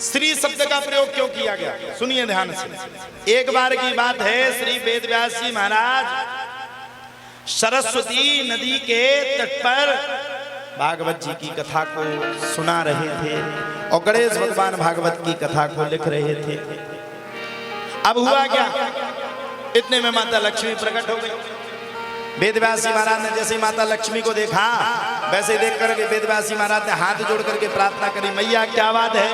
श्री शब्द का प्रयोग क्यों किया गया, सुनिए ध्यान से। एक बार की बात है, श्री वेदव्यास जी महाराज सरस्वती नदी के तट पर भागवत जी की कथा को सुना रहे थे और गणेश भगवान भागवत की कथा को लिख रहे थे। अब हुआ क्या, इतने में माता लक्ष्मी प्रकट हो गई। वेदव्यास जी महाराज ने जैसे ही माता लक्ष्मी को देखा, वैसे ही देख करके वेदव्यास जी महाराज ने हाथ जोड़ करके प्रार्थना करी, मैया क्या बात है,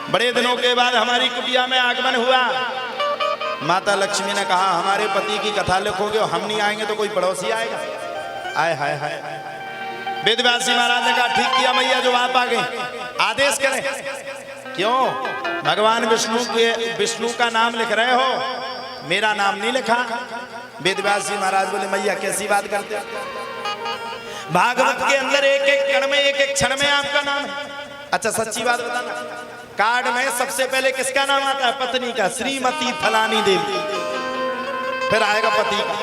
बड़े दिनों के बाद हमारी कुटिया में आगमन हुआ। माता लक्ष्मी ने कहा, हमारे पति की कथा लिखोगे और हम नहीं आएंगे तो कोई पड़ोसी आएगा। आए हाय हाय। वेदव्यास जी महाराज ने कहा, ठीक किया मैया जो आप आ गए, आदेश करें। क्यों, भगवान विष्णु का नाम लिख रहे हो, मेरा नाम नहीं लिखा। वेदव्यास जी महाराज बोले, मैया कैसी बात करते हो, भागवत के अंदर एक एक कण में एक एक क्षण में आपका नाम है। अच्छा सच्ची बात बताना, कार्ड में सबसे पहले किसका नाम आता है, पत्नी का, श्रीमती फलानी देवी, फिर आएगा पति का,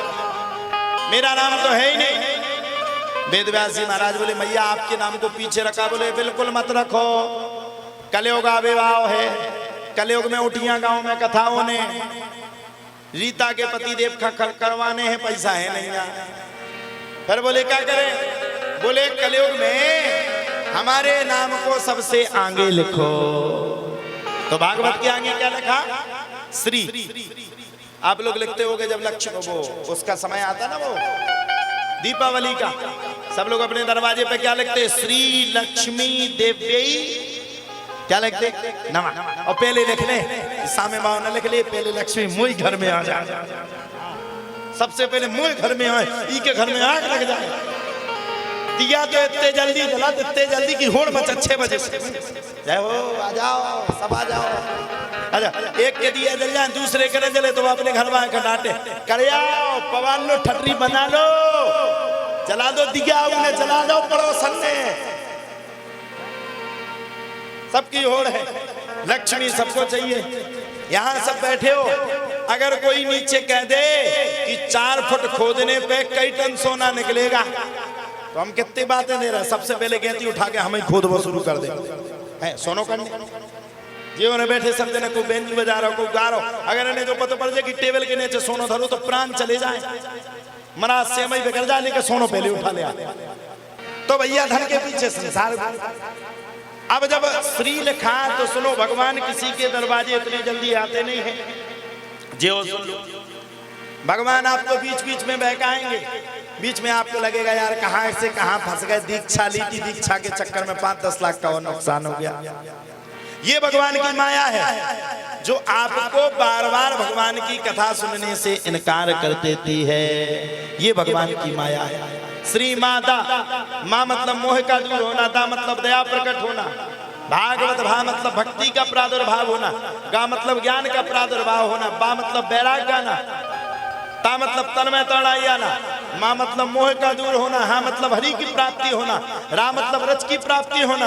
मेरा नाम तो है ही नहीं। वेदव्यास जी महाराज बोले, मैया आपके नाम को पीछे रखा। बोले बिल्कुल मत रखो, कलयुग आविर्भाव है, कलयुग में उठियां गांव में कथाओं ने, रीता के पति देव करवाने हैं, पैसा है नहीं यार। फिर बोले क्या करें, बोले कलयुग में हमारे नाम को सबसे आगे लिखो। तो भागवत के आगे क्या लिखा, श्री। आप लोग लिखते होगे जब लक्ष्मी वो उसका समय आता ना, वो दीपावली का, सब लोग अपने दरवाजे पे क्या लिखते, श्री लक्ष्मी देवी क्या लिखते, नमः। और पहले लिख ले, सामे माओ न लिख ले, पहले लक्ष्मी मुझ घर में आ जा, सबसे पहले मुझ घर में आए, ई के घर में आग लग जाए। दिया तो इतने जल्दी जला, इतने जल्दी की होड़ मच 6 बजे से। जय हो, आ जाओ सब आ जाओ। अच्छा, एक के दिया जल जाए, दूसरे के न जले तो अपने घर वाले डांटे, कर आओ पवान लो, ठटरी बना लो, जला दो दिया, उन्हें जला दो पड़ोसन ने, सबकी होड़ है। लक्ष्मी सबको चाहिए। यहाँ सब बैठे हो, अगर कोई नीचे कह दे कि 4 फुट खोदने पे कई टन सोना निकलेगा, तो हम कितनी बातें दे रहे हैं, सबसे पहले गेंती उठा के हमें खोदना शुरू कर दे है, सोनो करने। जीवन में बैठे सब जने को बेंच बजा रहा हो, को गा रहा हो, अगर इन्हें जो पता पड़ जाए कि टेबल के नीचे सोनो धरो तो प्राण चले जाए, मना से मई बिगड़ जाने के सोनो पहले उठा ले आते। तो भैया धन के पीछे संसार। अब जब श्री लिखा तो सुनो, भगवान किसी के दरवाजे इतने जल्दी आते नहीं है। जो सुन लो, भगवान आपको बीच बीच में बहकाएंगे, बीच में आपको लगेगा यार कहाँ से कहाँ फंस गए, दीक्षा ली थी, दीक्षा के चक्कर में 5-10 लाख का और नुकसान हो गया। ये भगवान की माया है जो आपको बार बार भगवान की कथा सुनने से इनकार कर देती है। ये भगवान की माया है। श्री माता, माँ मतलब मोह का दूर होना, दा मतलब दया प्रकट होना, भागवत भा मतलब भक्ति का प्रादुर्भाव होना, गा मतलब ज्ञान का प्रादुर्भाव होना, बा मतलब वैराग्य आना, ता मतलब तन्मय तड़ाई आना, माँ मतलब मोह का दूर होना, हा मतलब हरि की प्राप्ति होना, रा मतलब रज की प्राप्ति होना,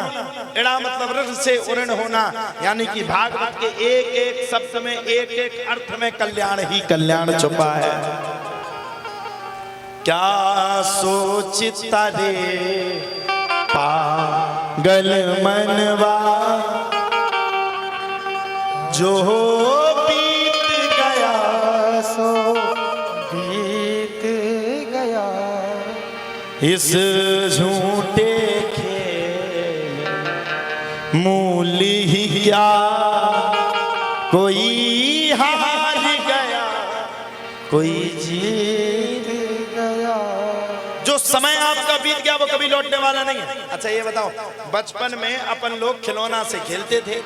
एड़ा मतलब रज से उरण होना। यानी कि भागवत के एक एक शब्द में, एक एक अर्थ में कल्याण ही कल्याण छुपा है। क्या सोचता रे पागल मनवा, जो बीत गया सो बीत गया, इस झूठे खेल मूल ही क्या, कोई हार गया कोई जीत गया। जो समय आपका बीत गया वो कभी लौटने वाला नहीं है। अच्छा ये बताओ, बचपन में अपन लोग खिलौना से खेलते थे,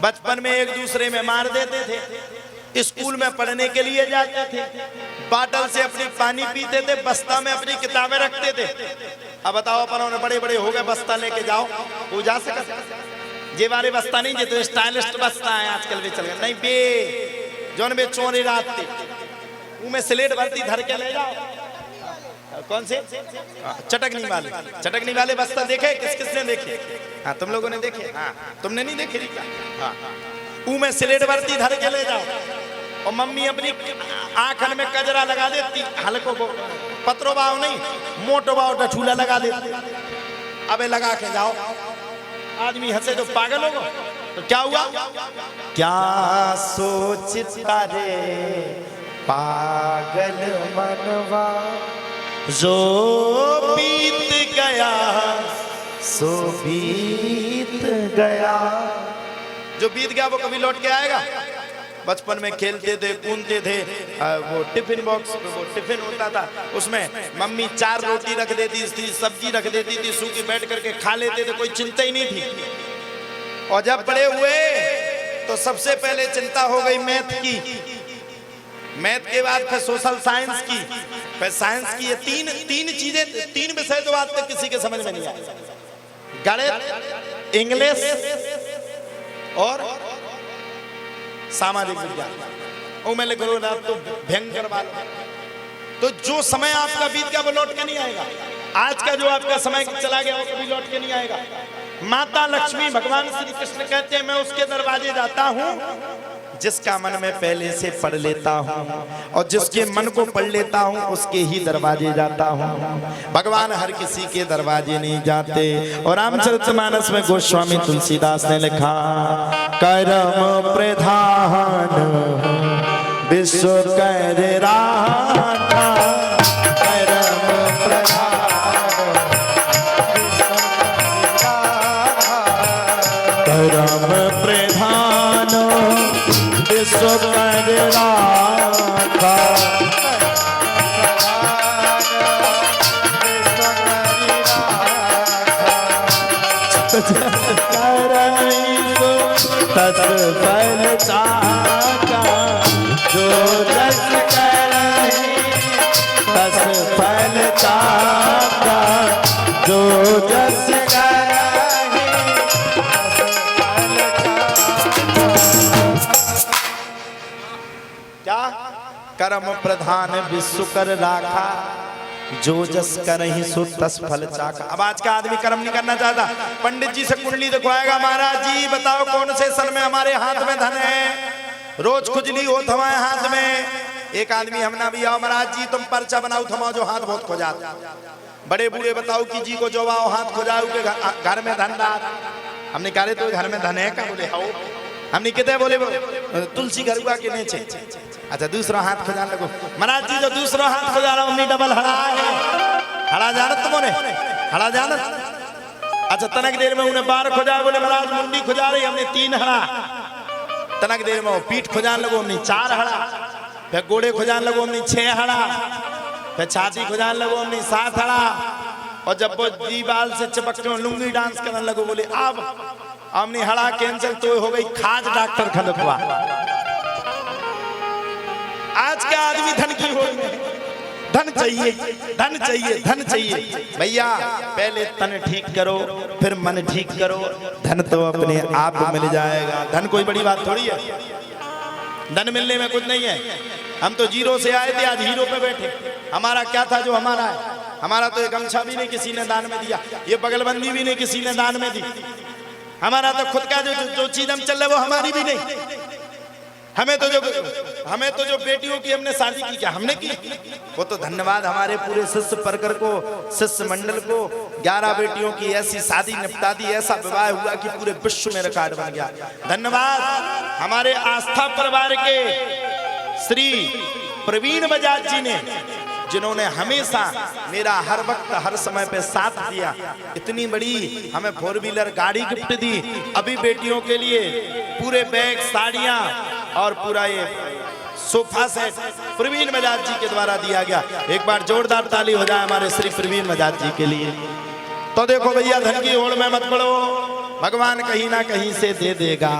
बचपन में एक दूसरे में मार देते थे, स्कूल में पढ़ने के लिए जाते थे, बाटल से अपनी पानी पीते थे, बस्ता में अपनी किताबें रखते थे। अब बताओ अपन बड़े बड़े हो गए, बस्ता लेके जाओ, वो जा सकता, ये बारे बस्ता नहीं, ये तो स्टाइलिस्ट बस्ता है आजकल भी चल गया। नहीं बे, जौन बे चोरी रात थी उनमें स्लेट भरती धर के ले जाओ। कौन से चटकनी वाले, चटकनी वाले बस्ता देखे, किस किसने देखे? हाँ तुम लोगों ने देखे, हाँ तुमने नहीं देखे? हाँ, में स्लेट भरती धर के ले जाओ, और मम्मी अपनी आंखन में कजरा लगा देती, हल्को को पत्रो बाव नहीं मोटो बाव टठूला लगा देती। अबे लगा के जाओ, आदमी हंसे तो पागल होगा। तो क्या हुआ? क्या सोचता रे पागल मनवा, जो बीत गया सो बीत गया। जो बीत गया वो कभी लौट के आएगा? बचपन में खेलते थे, कूदते थे, वो टिफिन बॉक्स, वो टिफिन होता था, उसमें मम्मी 4 रोटी रख देती थी, सब्जी रख देती थी, सूखी बैठ करके खा लेते थे, कोई चिंता ही नहीं थी। और जब बड़े हुए तो सबसे पहले चिंता हो गई मैथ की, मैथ के बाद फिर सोशल साइंस की, फिर साइंस की। ये तीन चीजें, 3 विषय जो आज तक किसी के समझ में नहीं आए, गणित, इंग्लिश और सामाजिक विज्ञान। ओ मैं लिख रहा तो भयंकर बात। तो जो समय आपका बीत गया वो लौट के नहीं आएगा। आज का जो आपका समय चला गया वो कभी लौट के नहीं आएगा। माता लक्ष्मी, भगवान श्री कृष्ण कहते हैं मैं उसके दरवाजे जाता हूँ जिसका मन में पहले से पढ़ लेता हूँ, और जिसके मन को पढ़ लेता हूँ उसके ही दरवाजे जाता हूँ। भगवान हर किसी के दरवाजे नहीं जाते। और रामचरितमानस में गोस्वामी तुलसीदास ने लिखा, कर्म प्रधान विश्व कर राखा, कर्म प्रधान कर्म प्रधान विश्व कर राखा। तस फल चाका, जो जस करे तस फल चाका, जो जस करे क्या? कर्म प्रधान विश्व कर राखा, जो जस करहि सो तस फल चाखा। अब आज का आदमी कर्म नहीं करना चाहता। पंडित जी से कुंडली दिखवाएगा, महाराज जी बताओ कौन से सन में हमारे हाथ में धन है, रोज खुजली हो हमारे हाथ में। एक आदमी हमने भी आओ, महाराज जी तुम पर्चा बनाओ थमाओ जो हाथ बहुत खोजात। बड़े बूढ़े बताओ कि जी को जो आओ हाथ खोजाओ के घर में धन रात। हमने कहा तो घर में धन है क्या? बोले हाँ। हमने कहते बोले तुलसी घरुआ के नीचे। अच्छा दूसरा हाथ खुजा लगो, महाराज जी जो दूसरा हाथ खुजा रहा हूँ डबल हड़ा है। हड़ा जानत तुमने? हड़ा जानत? अच्छा तनक देर में उन्हें 12 खुजा, बोले महाराज मुंडी खुजा रही हमने 3 हड़ा। तनक देर में वो पीठ खुजान लगो हमने 4 हड़ा, फिर गोड़े खुजान लगो हमने 6 हड़ा, फिर छाती खुजान लगो हमने 7 हड़ा। और जब वो जी बाल से चिपक के लुंगी डांस करने लगो, बोले अब हमने हड़ा कैंसिल, तो हो गई खाज डॉक्टर खलकवा। आज का आदमी धन की होड़ में, धन चाहिए धन चाहिए धन चाहिए। भैया पहले तन ठीक करो फिर मन ठीक करो, धन तो अपने आप मिल जाएगा। धन कोई बड़ी बात थोड़ी है, धन मिलने में कुछ नहीं है। हम तो 0 से आए थे, आज हीरो पे बैठे। हमारा क्या था जो हमारा है? हमारा तो एक गमछा भी नहीं किसी ने दान में दिया, ये बगलबंदी भी नहीं किसी ने दान में दी। हमारा तो खुद का जो चीज हम चल रहे वो हमारी भी नहीं। हमें तो जो बेटियों की हमने शादी की, क्या हमने की? वो तो धन्यवाद हमारे पूरे शिष्य परकर को, शिष्य मंडल को। 11 बेटियों की ऐसी शादी निपटा दी, ऐसा विवाह हुआ कि पूरे विश्व में रिकॉर्ड बन गया। धन्यवाद हमारे आस्था परिवार के श्री प्रवीण बजाज जी ने, जिन्होंने हमेशा मेरा हर वक्त हर समय पे साथ दिया। इतनी बड़ी हमें 4 व्हीलर गाड़ी गिफ्ट दी। अभी बेटियों के लिए पूरे बैग, साड़ियां और पूरा ये सोफा सेट प्रवीण बजाज जी के द्वारा दिया गया। एक बार जोरदार ताली हो जाए हमारे श्री प्रवीण बजाज जी के लिए। तो देखो भैया धन की होड़ में मत पड़ो, भगवान कहीं ना कहीं से दे देगा।